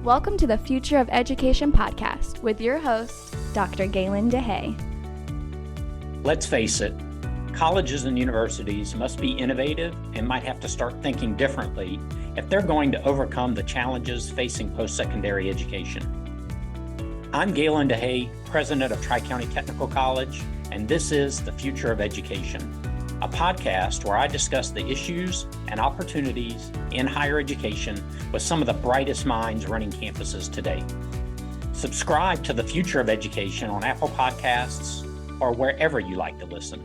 Welcome to the Future of Education podcast with your host, Dr. Galen DeHay. Let's face it, colleges and universities must be innovative and might have to start thinking differently if they're going to overcome the challenges facing post-secondary education. I'm Galen DeHay, president of Tri-County Technical College, and this is The Future of Education, a podcast where I discuss the issues and opportunities in higher education with some of the brightest minds running campuses today. Subscribe to The Future of Education on Apple Podcasts or wherever you like to listen.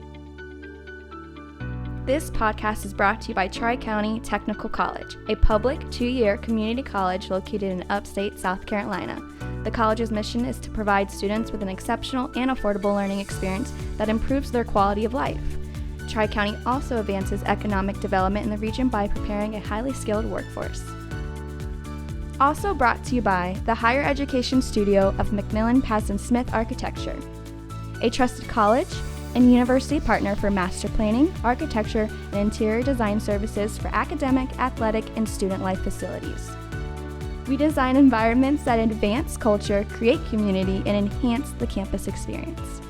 This podcast is brought to you by Tri-County Technical College, a public 2-year community college located in upstate South Carolina. The college's mission is to provide students with an exceptional and affordable learning experience that improves their quality of life. Tri-County also advances economic development in the region by preparing a highly skilled workforce. Also brought to you by the Higher Education Studio of McMillan Passon Smith Architecture, a trusted college and university partner for master planning, architecture, and interior design services for academic, athletic, and student life facilities. We design environments that advance culture, create community, and enhance the campus experience.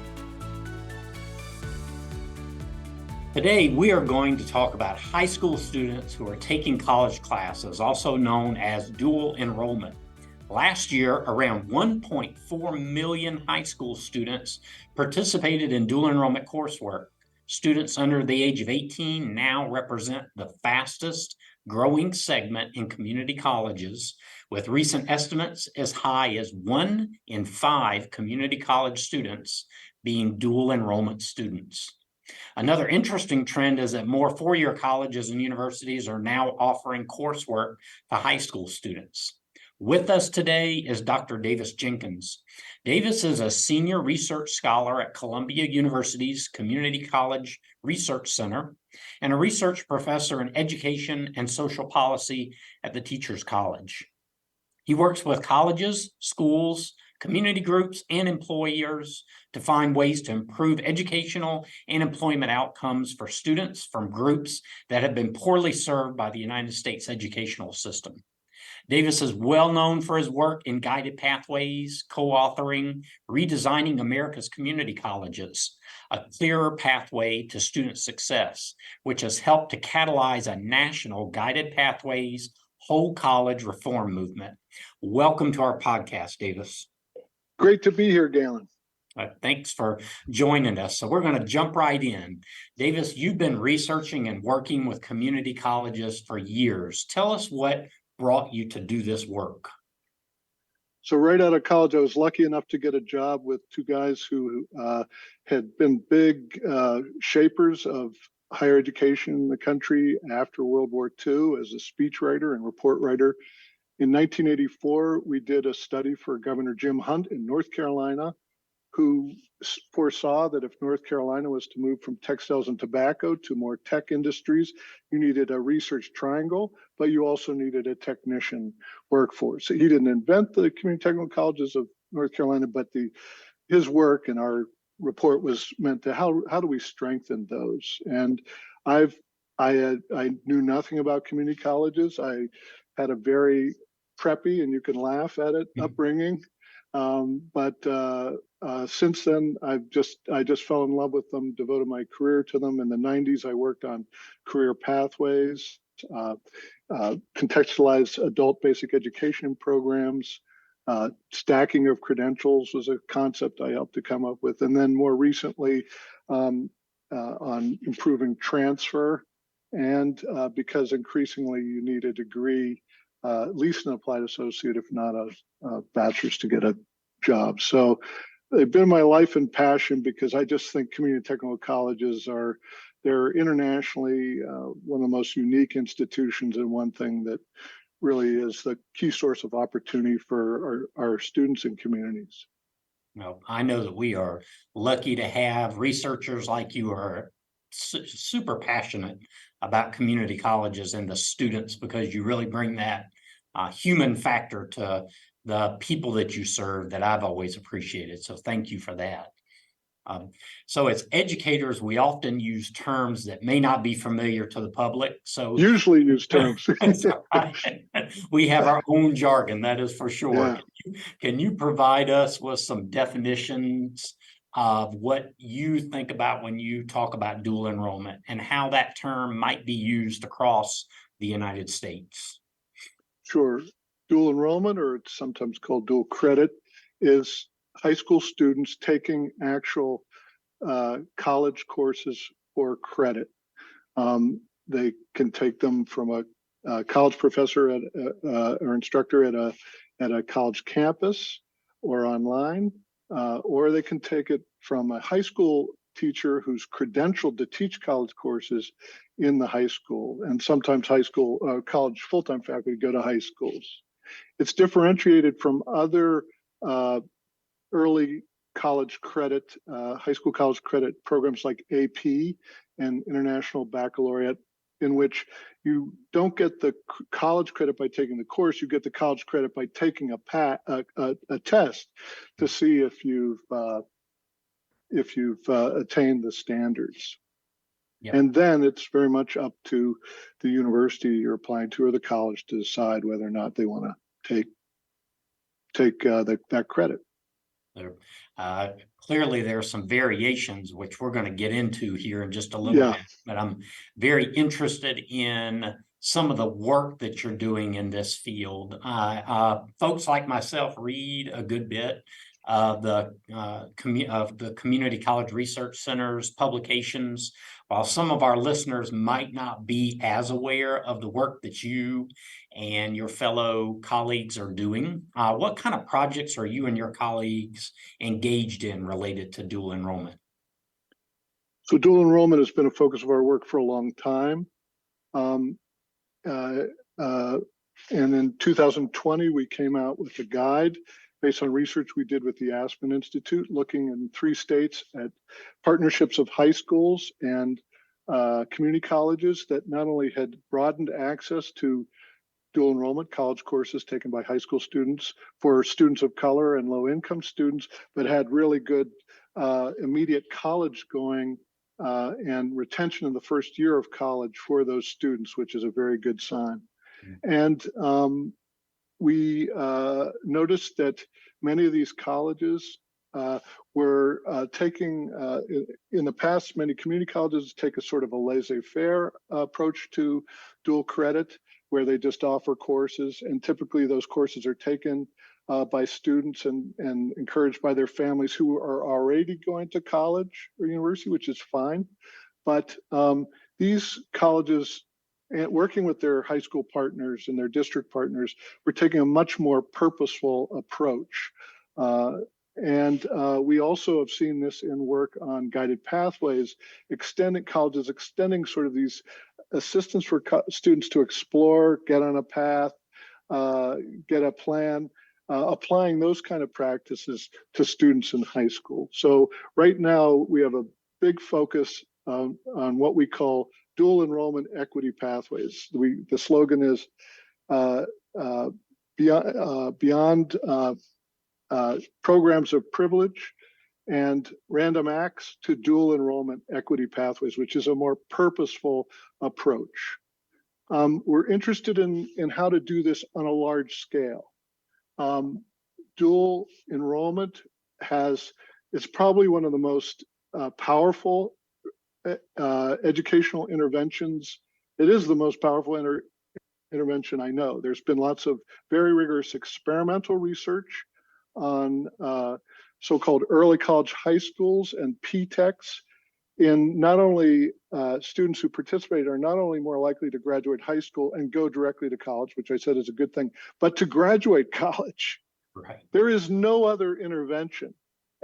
Today, we are going to talk about high school students who are taking college classes, also known as dual enrollment. Last year, around 1.4 million high school students participated in dual enrollment coursework. Students under the age of 18 now represent the fastest growing segment in community colleges, with recent estimates as high as 1 in 5 community college students being dual enrollment students. Another interesting trend is that more four-year colleges and universities are now offering coursework to high school students. With us today is Dr. Davis Jenkins. Davis is a senior research scholar at Columbia University's Community College Research Center and a research professor in education and social policy at the Teachers College. He works with colleges, schools, community groups, and employers to find ways to improve educational and employment outcomes for students from groups that have been poorly served by the United States educational system. Davis is well known for his work in guided pathways, co-authoring, redesigning America's community colleges, a clearer pathway to student success, which has helped to catalyze a national guided pathways whole college reform movement. Welcome to our podcast, Davis. Great to be here, Galen. Thanks for joining us. So we're going to jump right in. Davis, you've been researching and working with community colleges for years. Tell us what brought you to do this work. So right out of college, I was lucky enough to get a job with two guys who had been big shapers of higher education in the country after World War II as a speechwriter and report writer. In 1984, we did a study for Governor Jim Hunt in North Carolina, who foresaw that if North Carolina was to move from textiles and tobacco to more tech industries, you needed a research triangle, but you also needed a technician workforce. So he didn't invent the community technical colleges of North Carolina, but his work and our report was meant to how do we strengthen those? And I knew nothing about community colleges. I had a very preppy, and you can laugh at it, upbringing. But since then, I just fell in love with them, devoted my career to them. In the 90s, I worked on career pathways, contextualized adult basic education programs, stacking of credentials was a concept I helped to come up with. And then more recently, on improving transfer. And because increasingly you need a degree, at least an applied associate, if not a bachelor's, to get a job. So they've been my life and passion because I just think community technical colleges they're internationally one of the most unique institutions, and one thing that really is the key source of opportunity for our students and communities. Well, I know that we are lucky to have researchers like you who are super passionate about community colleges and the students, because you really bring that human factor to the people that you serve that I've always appreciated. So thank you for that. So as educators, we often use terms that may not be familiar to the public. So usually use terms. we have our own jargon, that is for sure. Yeah. Can you provide us with some definitions of what you think about when you talk about dual enrollment and how that term might be used across the United States? Sure. Dual enrollment, or it's sometimes called dual credit, is high school students taking actual college courses for credit. They can take them from a college professor or instructor at a college campus or online, or they can take it from a high school teacher who's credentialed to teach college courses in the high school. And sometimes college full-time faculty go to high schools. It's differentiated from other early college credit, high school college credit programs like AP and International Baccalaureate, in which you don't get the college credit by taking the course, you get the college credit by taking a test to see if you've attained the standards. Yep. And then it's very much up to the university you're applying to or the college to decide whether or not they want to take that credit. Clearly, there are some variations, which we're going to get into here in just a little bit. But I'm very interested in some of the work that you're doing in this field. Folks like myself read a good bit of the community college research center's publications, while some of our listeners might not be as aware of the work that you and your fellow colleagues are doing. What kind of projects are you and your colleagues engaged in related to dual enrollment? So dual enrollment has been a focus of our work for a long time. And in 2020, we came out with a guide based on research we did with the Aspen Institute, looking in 3 states at partnerships of high schools and community colleges that not only had broadened access to dual enrollment college courses taken by high school students for students of color and low-income students, but had really good immediate college going and retention in the first year of college for those students, which is a very good sign. And we noticed that many of these colleges were taking, in the past, many community colleges take a sort of a laissez-faire approach to dual credit, where they just offer courses, and typically those courses are taken by students and encouraged by their families who are already going to college or university, which is fine. But these colleges, working with their high school partners and their district partners, were taking a much more purposeful approach. And we also have seen this in work on guided pathways, colleges extending sort of these assistance for students to explore, get on a path, get a plan, applying those kind of practices to students in high school. So right now we have a big focus on what we call dual enrollment equity pathways. The slogan is beyond programs of privilege and random acts to dual enrollment equity pathways, which is a more purposeful approach. We're interested in how to do this on a large scale. Dual enrollment it's probably one of the most powerful educational interventions. It is the most powerful intervention I know. There's been lots of very rigorous experimental research on so-called early college high schools and P-TECHs in not only students who participate are not only more likely to graduate high school and go directly to college, which I said is a good thing, but to graduate college. Right. There is no other intervention.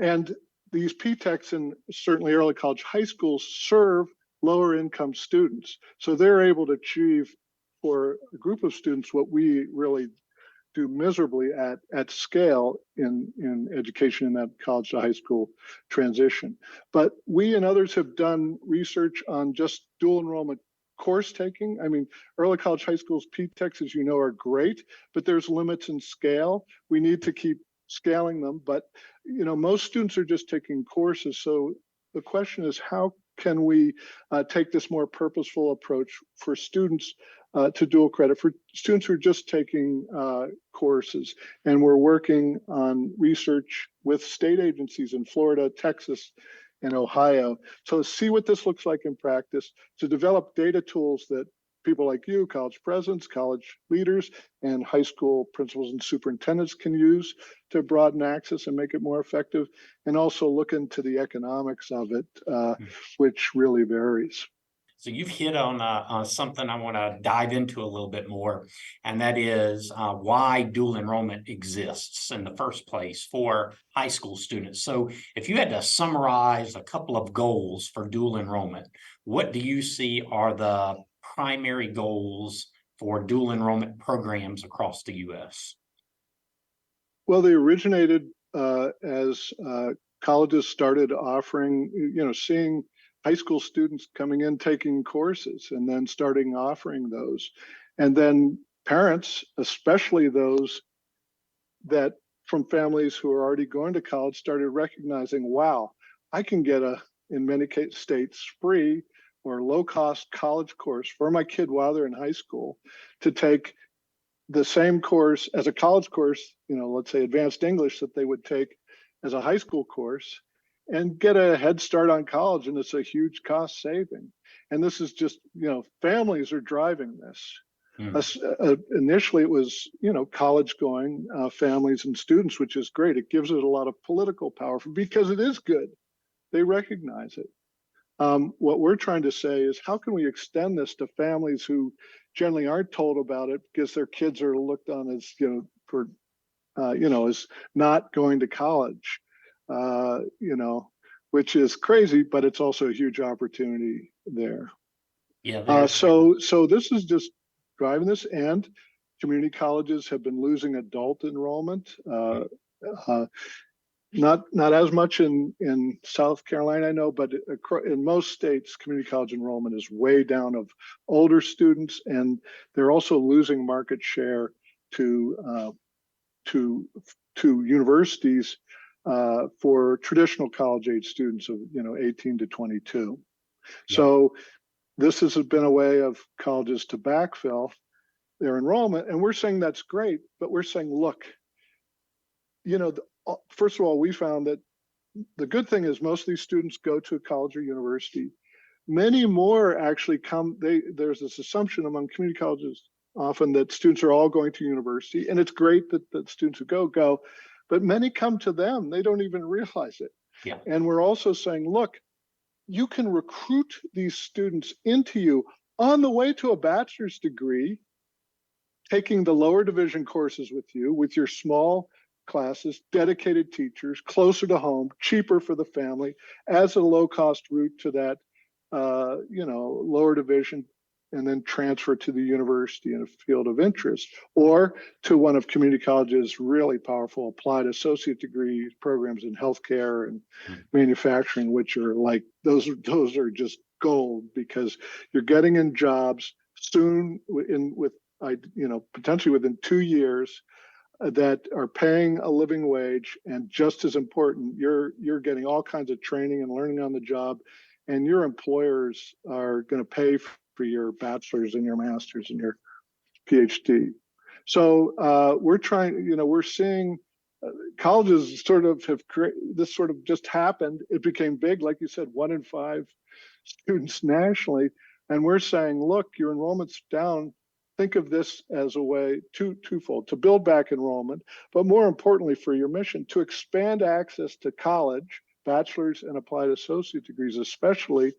And these P-TECHs and certainly early college high schools serve lower income students. So they're able to achieve for a group of students what we really do miserably at scale in education in that college to high school transition. But we and others have done research on just dual enrollment course taking. I mean, early college high schools P-TECHs, as you know, are great, but there's limits in scale. We need to keep scaling them, but most students are just taking courses. So the question is, how can we take this more purposeful approach for students to dual credit, for students who are just taking courses? And we're working on research with state agencies in Florida, Texas, and Ohio to see what this looks like in practice, to develop data tools that people like you, college presidents, college leaders, and high school principals and superintendents can use to broaden access and make it more effective, and also look into the economics of it, which really varies. So you've hit on something I want to dive into a little bit more, and that is why dual enrollment exists in the first place for high school students. So if you had to summarize a couple of goals for dual enrollment, what do you see are the primary goals for dual enrollment programs across the U.S.? Well, they originated as colleges started offering, seeing high school students coming in taking courses and then starting offering those. And then parents, especially those that from families who are already going to college, started recognizing, wow, I can get in many states, free or low-cost college course for my kid while they're in high school to take the same course as a college course, let's say advanced English that they would take as a high school course, and get a head start on college. And it's a huge cost saving. And this is just, families are driving this. Initially, it was, college going families and students, which is great. It gives it a lot of political power because it is good. They recognize it. What we're trying to say is, how can we extend this to families who generally aren't told about it because their kids are looked on as, as not going to college, which is crazy, but it's also a huge opportunity there. Yeah. So this is just driving this, and community colleges have been losing adult enrollment. Not as much in South Carolina, I know, but in most states, community college enrollment is way down of older students, and they're also losing market share to universities for traditional college age students of 18 to 22. Yeah. So this has been a way of colleges to backfill their enrollment, and we're saying that's great, but we're saying, look, first of all, we found that the good thing is most of these students go to a college or university. Many more actually come. There's this assumption among community colleges often that students are all going to university, and it's great that students who go, but many come to them. They don't even realize it. Yeah. And we're also saying, look, you can recruit these students into you on the way to a bachelor's degree, taking the lower division courses with you, with your small classes, dedicated teachers, closer to home, cheaper for the family, as a low-cost route to that, lower division, and then transfer to the university in a field of interest, or to one of community college's really powerful applied associate degree programs in healthcare and manufacturing, which are like, those are just gold, because you're getting in jobs soon, potentially within 2 years, that are paying a living wage, and just as important, you're getting all kinds of training and learning on the job, and your employers are going to pay for your bachelor's and your master's and your PhD. So we're seeing colleges sort of have this sort of just happened. It became big, like you said, 1 in 5 students nationally, and we're saying, look, your enrollment's down. Think of this as a way twofold: to build back enrollment, but more importantly for your mission, to expand access to college, bachelor's and applied associate degrees, especially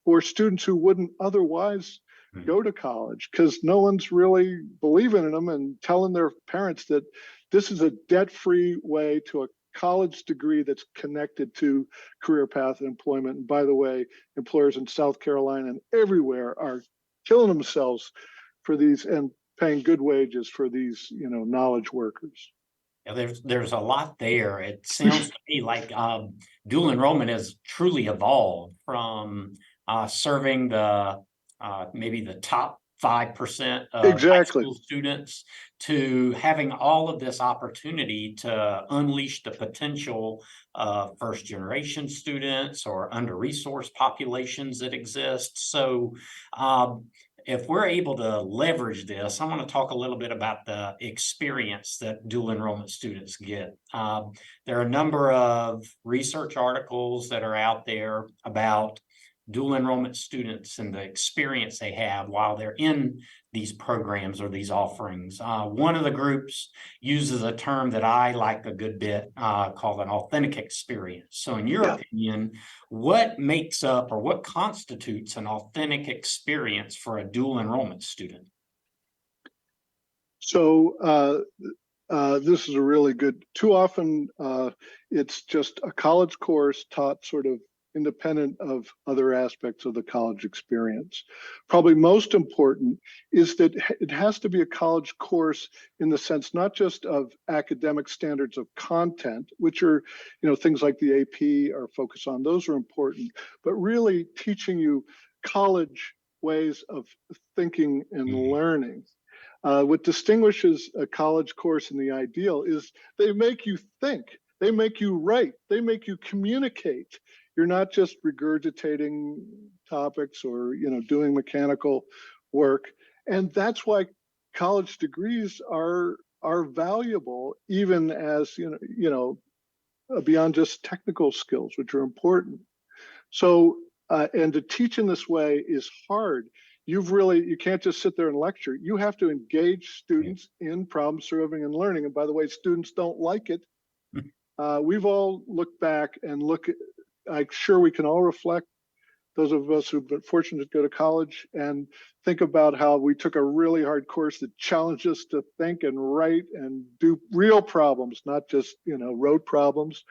for students who wouldn't otherwise go to college, because no one's really believing in them and telling their parents that this is a debt-free way to a college degree that's connected to career path and employment. And by the way, employers in South Carolina and everywhere are killing themselves for these and paying good wages for these, knowledge workers. Yeah, there's a lot there. It sounds to me like dual enrollment has truly evolved from serving the maybe the top 5% of high Exactly. school students to having all of this opportunity to unleash the potential of first generation students or under-resourced populations that exist. So if we're able to leverage this, I want to talk a little bit about the experience that dual enrollment students get. There are a number of research articles that are out there about dual enrollment students and the experience they have while they're in these programs or these offerings. One of the groups uses a term that I like a good bit called an authentic experience. So in your opinion, what makes up or what constitutes an authentic experience for a dual enrollment student? So this is a really good, too often it's just a college course taught sort of independent of other aspects of the college experience. Probably most important is that it has to be a college course in the sense not just of academic standards of content, which are, things like the AP are focused on, those are important, but really teaching you college ways of thinking and learning. What distinguishes a college course and the ideal is they make you think, they make you write, they make you communicate. You're not just regurgitating topics or doing mechanical work, and that's why college degrees are valuable, even as beyond just technical skills, which are important. So and to teach in this way is hard. You can't just sit there and lecture. You have to engage students in problem solving and learning. And by the way, students don't like it. We've all looked back and I'm sure we can all reflect, those of us who've been fortunate to go to college, and think about how we took a really hard course that challenged us to think and write and do real problems, not just, rote problems.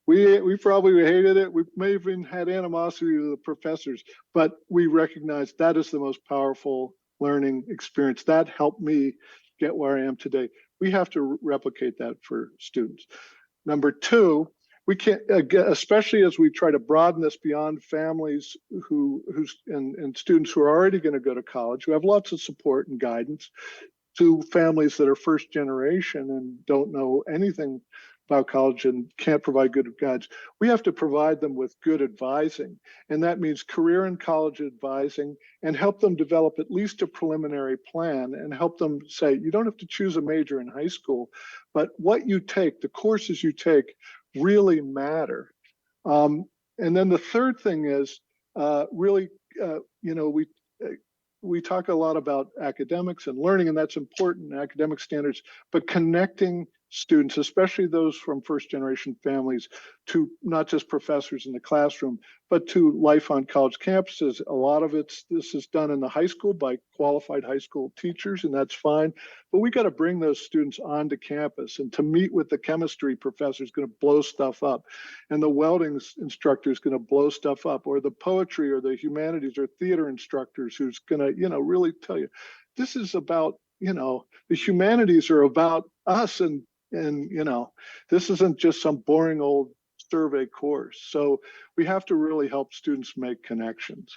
We probably hated it. We may have even had animosity to the professors, but we recognize that is the most powerful learning experience. That helped me get where I am today. We have to replicate that for students. Number two, we can't, especially as we try to broaden this beyond families and students who are already going to go to college, who have lots of support and guidance, to families that are first generation and don't know anything about college and can't provide good guides. We have to provide them with good advising. And that means career and college advising, and help them develop at least a preliminary plan, and help them say, you don't have to choose a major in high school, but what you take, the courses you take, really matter. And then the third thing is we talk a lot about academics and learning, and that's important, academic standards, but connecting students, especially those from first generation families, to not just professors in the classroom, but to life on college campuses. A lot of this is done in the high school by qualified high school teachers, and that's fine. But we got to bring those students onto campus, and to meet with the chemistry professor is going to blow stuff up, and the welding instructor is going to blow stuff up, or the poetry or the humanities or theater instructors who's going to, really tell you, this is about, the humanities are about us, and this isn't just some boring old survey course. So we have to really help students make connections.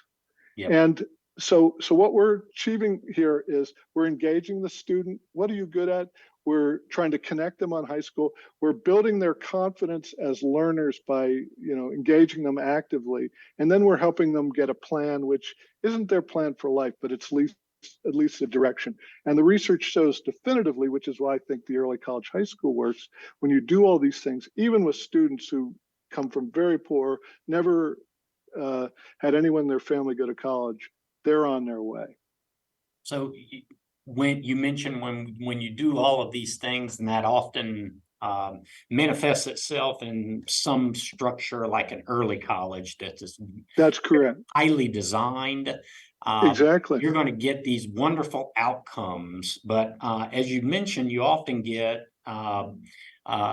Yep. And so what we're achieving here is we're engaging the student. What are you good at? We're trying to connect them on high school. We're building their confidence as learners by, engaging them actively. And then we're helping them get a plan, which isn't their plan for life, but it's at least the direction. And the research shows definitively, which is why I think the early college high school works, when you do all these things, even with students who come from very poor, never had anyone in their family go to college, they're on their way. So when you mentioned when you do all of these things, and that often manifests itself in some structure like an early college that's correct, highly designed. Exactly. You're going to get these wonderful outcomes, but as you mentioned, you often get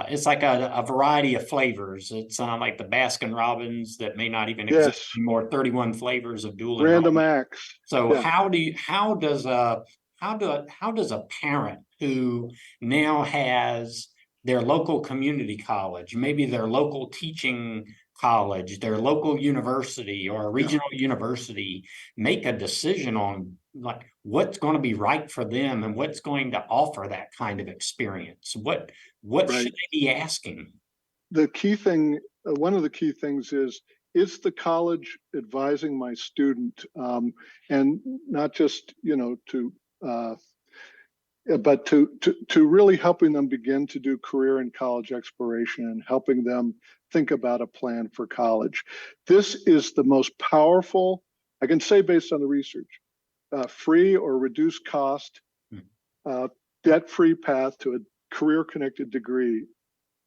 it's like a variety of flavors. It's like the Baskin Robbins that may not even exist anymore. 31 flavors of dual random acts. So how does a parent who now has their local community college, maybe their local teaching college, their local university or a regional university, make a decision on like what's going to be right for them and what's going to offer that kind of experience. What should they be asking? The key thing, one of the key things is the college advising my student, and not just, but to really helping them begin to do career and college exploration and helping them think about a plan for college. This is the most powerful, I can say based on the research, free or reduced cost, debt-free path to a career-connected degree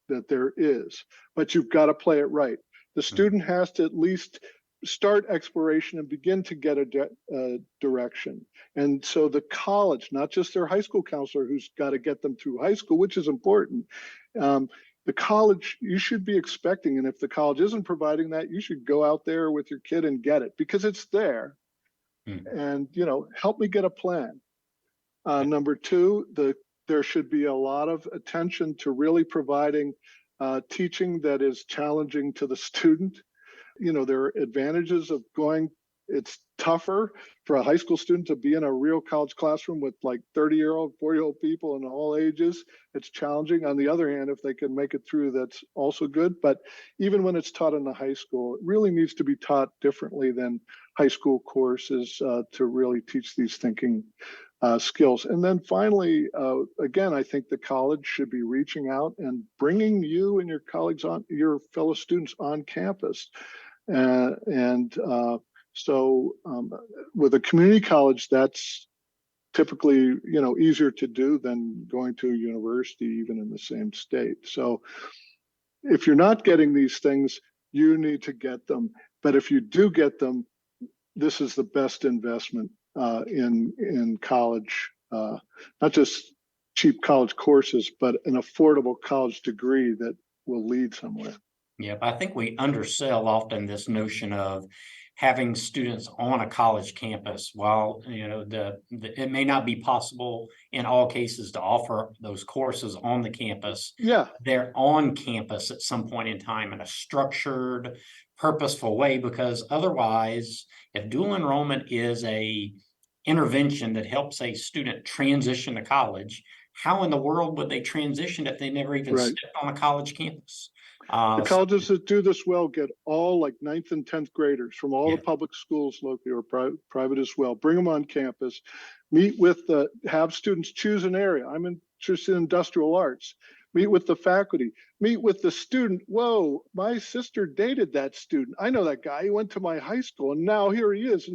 that there is. But you've got to play it right. The student has to at least start exploration and begin to get a direction. And so the college, not just their high school counselor who's got to get them through high school, which is important. The college, you should be expecting, and if the college isn't providing that, you should go out there with your kid and get it because it's there. And, help me get a plan. Number two, there should be a lot of attention to really providing teaching that is challenging to the student. There are advantages of it's tougher for a high school student to be in a real college classroom with like 30-year-old, 40-year-old people in all ages. It's challenging. On the other hand, if they can make it through, that's also good. But even when it's taught in the high school, it really needs to be taught differently than high school courses to really teach these thinking skills. And then finally, again, I think the college should be reaching out and bringing you and your colleagues your fellow students on campus. So with a community college, that's typically, easier to do than going to a university, even in the same state. So if you're not getting these things, you need to get them. But if you do get them, this is the best investment in college, not just cheap college courses, but an affordable college degree that will lead somewhere. Yeah, I think we undersell often this notion of having students on a college campus. While it may not be possible in all cases to offer those courses on the campus. Yeah, they're on campus at some point in time in a structured, purposeful way, because otherwise, if dual enrollment is a intervention that helps a student transition to college, how in the world would they transition if they never even stepped on a college campus? The colleges that do this well get all like 9th and 10th graders from all the public schools locally or private as well. Bring them on campus, have students choose an area. I'm interested in industrial arts. Meet with the faculty, meet with the student. Whoa, my sister dated that student. I know that guy. He went to my high school and now here he is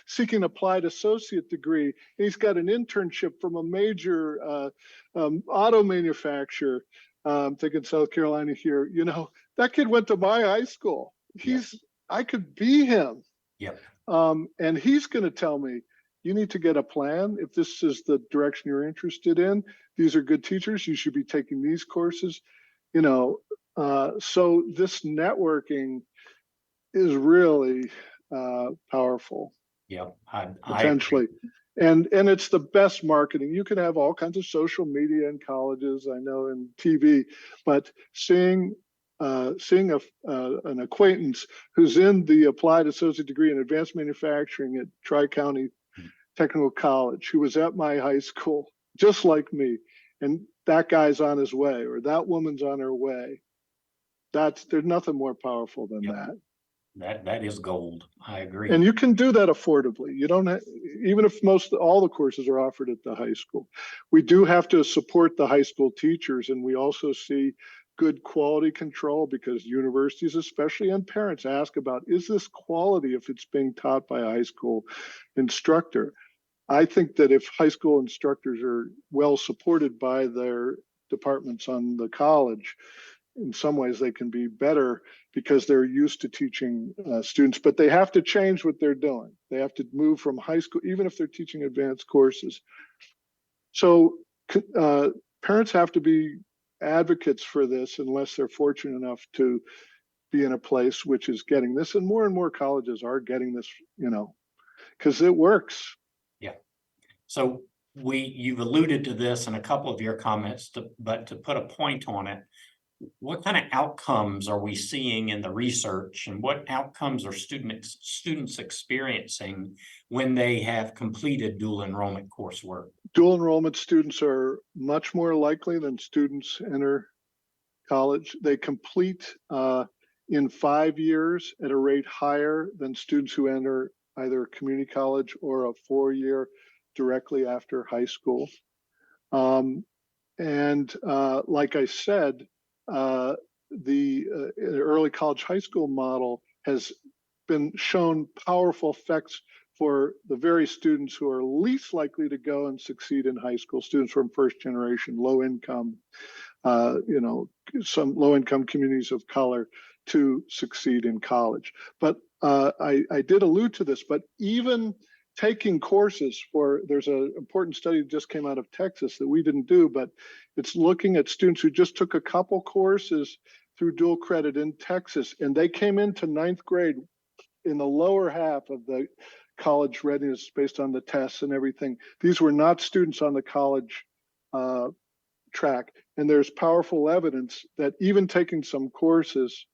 seeking applied associate degree. And he's got an internship from a major auto manufacturer. I'm thinking South Carolina here, that kid went to my high school. I could be him. And he's going to tell me, you need to get a plan. If this is the direction you're interested in, these are good teachers. You should be taking these courses, so this networking is really powerful. Potentially. And it's the best marketing. You can have all kinds of social media in colleges, I know, and TV, but seeing an acquaintance who's in the applied associate degree in advanced manufacturing at Tri-County Technical College, who was at my high school, just like me, and that guy's on his way, or that woman's on her way. There's nothing more powerful than that. That is gold. I agree. And you can do that affordably. You don't even if all the courses are offered at the high school. We do have to support the high school teachers, and we also see good quality control because universities especially and parents ask about, is this quality if it's being taught by a high school instructor? I think that if high school instructors are well supported by their departments on the college, in some ways they can be better because they're used to teaching students, but they have to change what they're doing. They have to move from high school, even if they're teaching advanced courses. So parents have to be advocates for this unless they're fortunate enough to be in a place which is getting this, and more colleges are getting this, because it works. Yeah. So you've alluded to this in a couple of your comments, but to put a point on it, what kind of outcomes are we seeing in the research, and what outcomes are students experiencing when they have completed dual enrollment coursework? Dual enrollment students are much more likely than students enter college. They complete in 5 years at a rate higher than students who enter either community college or a 4-year directly after high school. Like I said, the early college high school model has been shown powerful effects for the very students who are least likely to go and succeed in high school, students from first generation, low income, some low income communities of color to succeed in college. But I did allude to this, but even taking courses there's an important study that just came out of Texas that we didn't do, but it's looking at students who just took a couple courses through dual credit in Texas, and they came into 9th grade in the lower half of the college readiness based on the tests and everything. These were not students on the college track, and there's powerful evidence that even taking some courses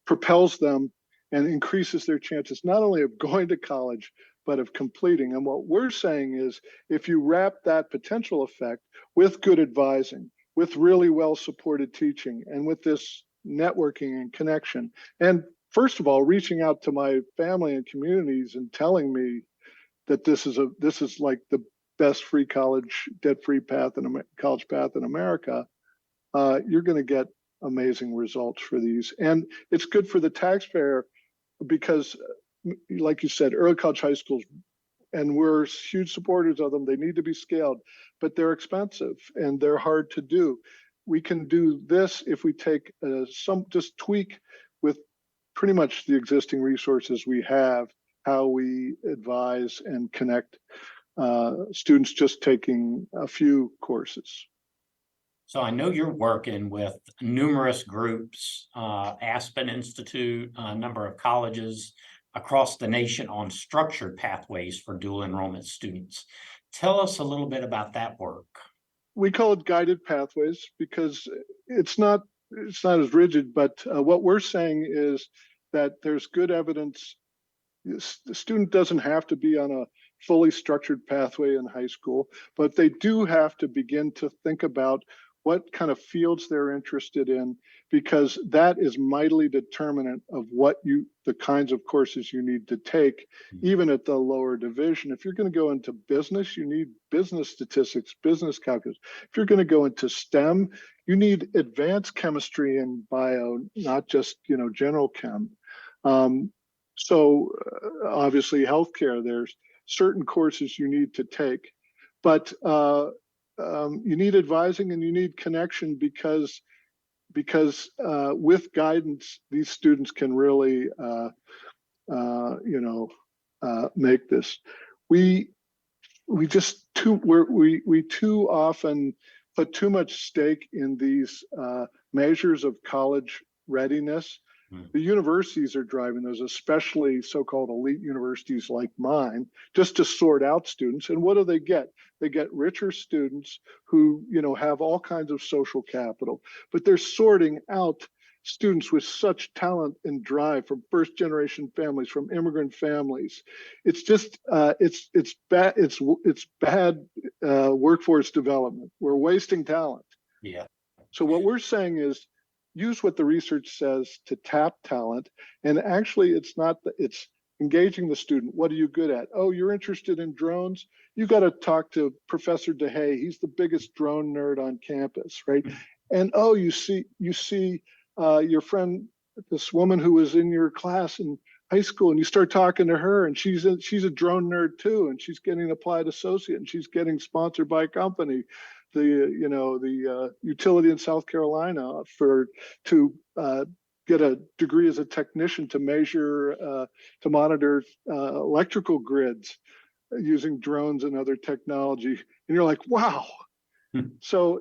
propels them and increases their chances not only of going to college, but of completing. And what we're saying is, if you wrap that potential effect with good advising, with really well supported teaching, and with this networking and connection, and first of all, reaching out to my family and communities and telling me that this is like the best free college, debt-free path in college path in America, you're going to get amazing results for these. And it's good for the taxpayer because, like you said, early college high schools, and we're huge supporters of them, they need to be scaled, but they're expensive and they're hard to do. We can do this if we take just tweak with pretty much the existing resources we have, how we advise and connect students just taking a few courses. So I know you're working with numerous groups, Aspen Institute, a number of colleges across the nation on structured pathways for dual enrollment students. Tell us a little bit about that work. We call it guided pathways because it's not as rigid, but what we're saying is that there's good evidence. The student doesn't have to be on a fully structured pathway in high school, but they do have to begin to think about what kind of fields they're interested in, because that is mightily determinant of the kinds of courses you need to take, even at the lower division. If you're going to go into business, you need business statistics, business calculus. If you're going to go into STEM, you need advanced chemistry and bio, not just general chem. So obviously healthcare, there's certain courses you need to take, but you need advising and you need connection because with guidance, these students can really make this. We too often put too much stake in these measures of college readiness. The universities are driving those, especially so-called elite universities like mine, just to sort out students. And what do they get? They get richer students who, have all kinds of social capital, but they're sorting out students with such talent and drive from first generation families, from immigrant families. It's just, it's bad workforce development. We're wasting talent. Yeah. So what we're saying is, use what the research says to tap talent. And actually, it's engaging the student. What are you good at? Oh, you're interested in drones? You got to talk to Professor DeHay. He's the biggest drone nerd on campus, right? And oh, you see your friend, this woman who was in your class in high school, and you start talking to her, and she's a drone nerd too, and she's getting an applied associate, and she's getting sponsored by a company. The utility in South Carolina to get a degree as a technician to monitor electrical grids using drones and other technology. And you're like, wow. So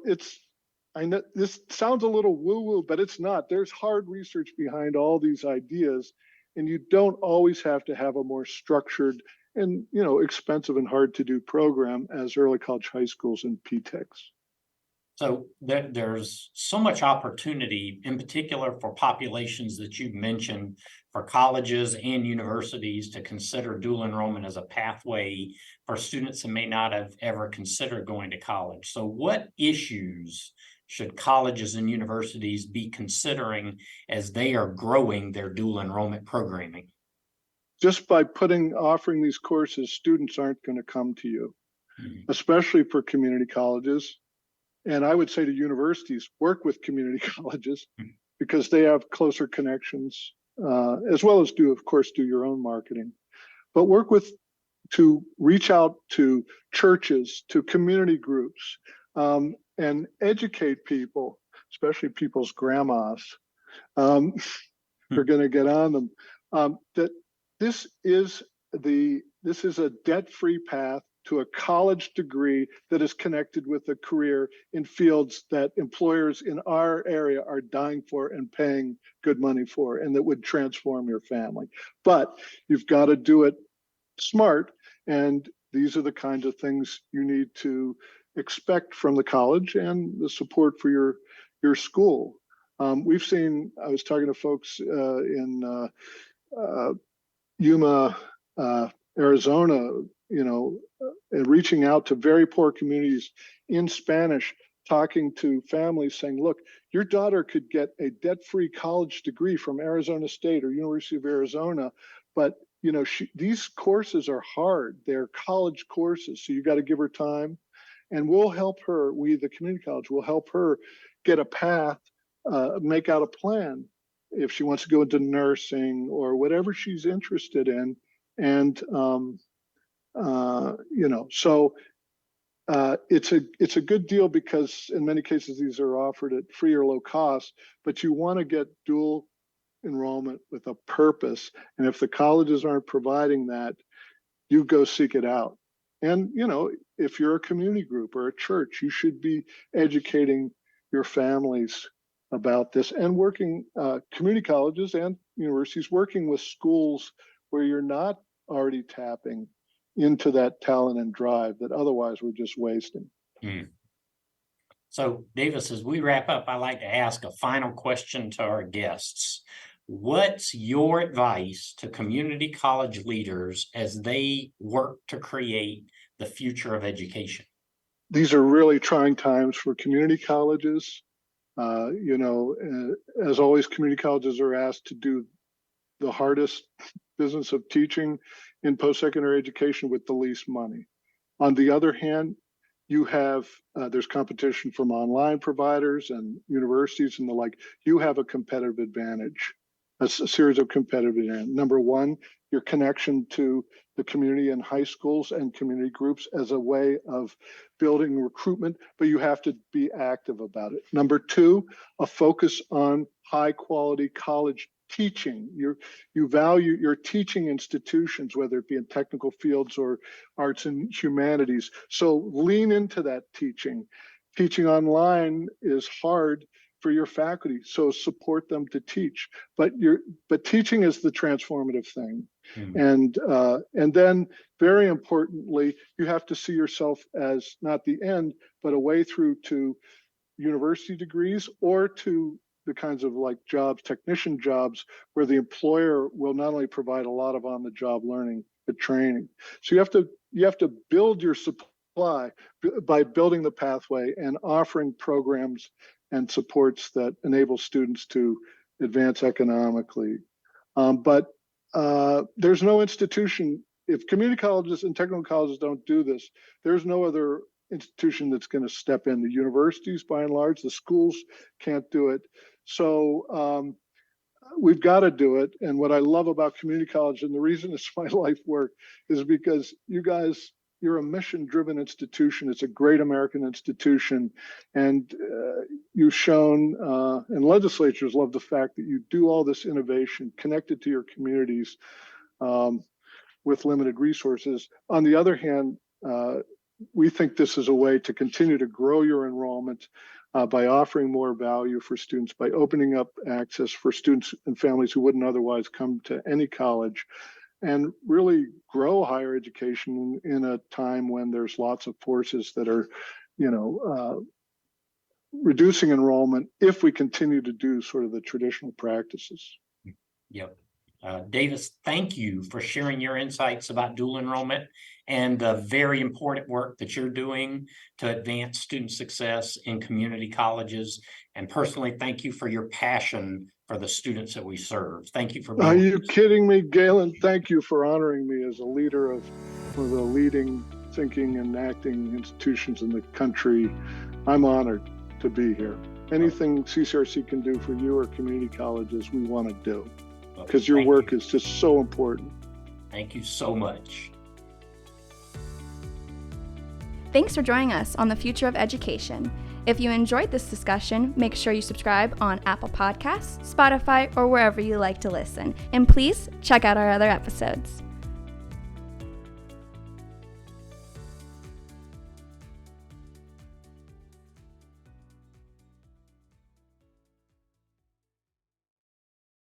I know this sounds a little woo-woo, but it's not. There's hard research behind all these ideas, and you don't always have to have a more structured and expensive and hard to do program as early college high schools and PTECs. So there's so much opportunity, in particular for populations that you've mentioned, for colleges and universities to consider dual enrollment as a pathway for students that may not have ever considered going to college. So what issues should colleges and universities be considering as they are growing their dual enrollment programming? Just by offering these courses, students aren't going to come to you, especially for community colleges. And I would say to universities, work with community colleges because they have closer connections, as well as do your own marketing. But to reach out to churches, to community groups, and educate people, especially people's grandmas, who are going to get on them, that this is a debt-free path to a college degree that is connected with a career in fields that employers in our area are dying for and paying good money for, and that would transform your family. But you've got to do it smart, and these are the kinds of things you need to expect from the college and the support for your school. I was talking to folks in Yuma, Arizona, and reaching out to very poor communities in Spanish, talking to families saying, look, your daughter could get a debt-free college degree from Arizona State or University of Arizona, but these courses are hard. They're college courses, so you got to give her time, and we'll help her. We, the community college, will help her get a path, make out a plan if she wants to go into nursing or whatever she's interested in, and so it's a good deal because in many cases these are offered at free or low cost, but you want to get dual enrollment with a purpose. And if the colleges aren't providing that, you go seek it out. And, if you're a community group or a church, you should be educating your families about this and working, community colleges and universities, working with schools where you're not already tapping into that talent and drive that otherwise we're just wasting. So, Davis, as we wrap up, I like to ask a final question to our guests. What's your advice to community college leaders as they work to create the future of education? These are really trying times for community colleges. As always, community colleges are asked to do the hardest business of teaching in post-secondary education with the least money. On the other hand, you have there's competition from online providers and universities and the like. You have a competitive advantage, a series of competitive advantages. Number one, your connection to the community and high schools and community groups as a way of building recruitment, but you have to be active about it. Number two, a focus on high quality college teaching. You value your teaching institutions, whether it be in technical fields or arts and humanities. So lean into that teaching. Teaching online is hard for your faculty, so support them to teach. But teaching is the transformative thing. And then very importantly, you have to see yourself as not the end, but a way through to university degrees or to the kinds of jobs, technician jobs, where the employer will not only provide a lot of on-the-job learning, but training. So you have to build your supply by building the pathway and offering programs and supports that enable students to advance economically. But there's no institution, if community colleges and technical colleges don't do this, there's no other institution that's going to step in. The universities, by and large, the schools can't do it. So we've got to do it. And what I love about community college, and the reason it's my life work, is because you guys, you're a mission-driven institution. It's a great American institution. And you've shown, and legislatures love the fact that you do all this innovation connected to your communities with limited resources. On the other hand, we think this is a way to continue to grow your enrollment by offering more value for students, by opening up access for students and families who wouldn't otherwise come to any college, and really grow higher education in a time when there's lots of forces that are, reducing enrollment if we continue to do sort of the traditional practices. Yep. Davis, thank you for sharing your insights about dual enrollment and the very important work that you're doing to advance student success in community colleges. And personally, thank you for your passion for the students that we serve. Thank you for being. Are you kidding me, Galen? Thank you for honoring me as a leader of one of the leading thinking and acting institutions in the country. I'm honored to be here. Anything CCRC can do for you or community colleges, we want to do, because your work is just so important. Thank you so much. Thanks for joining us on the Future of Education. If you enjoyed this discussion, make sure you subscribe on Apple Podcasts, Spotify, or wherever you like to listen. And please check out our other episodes.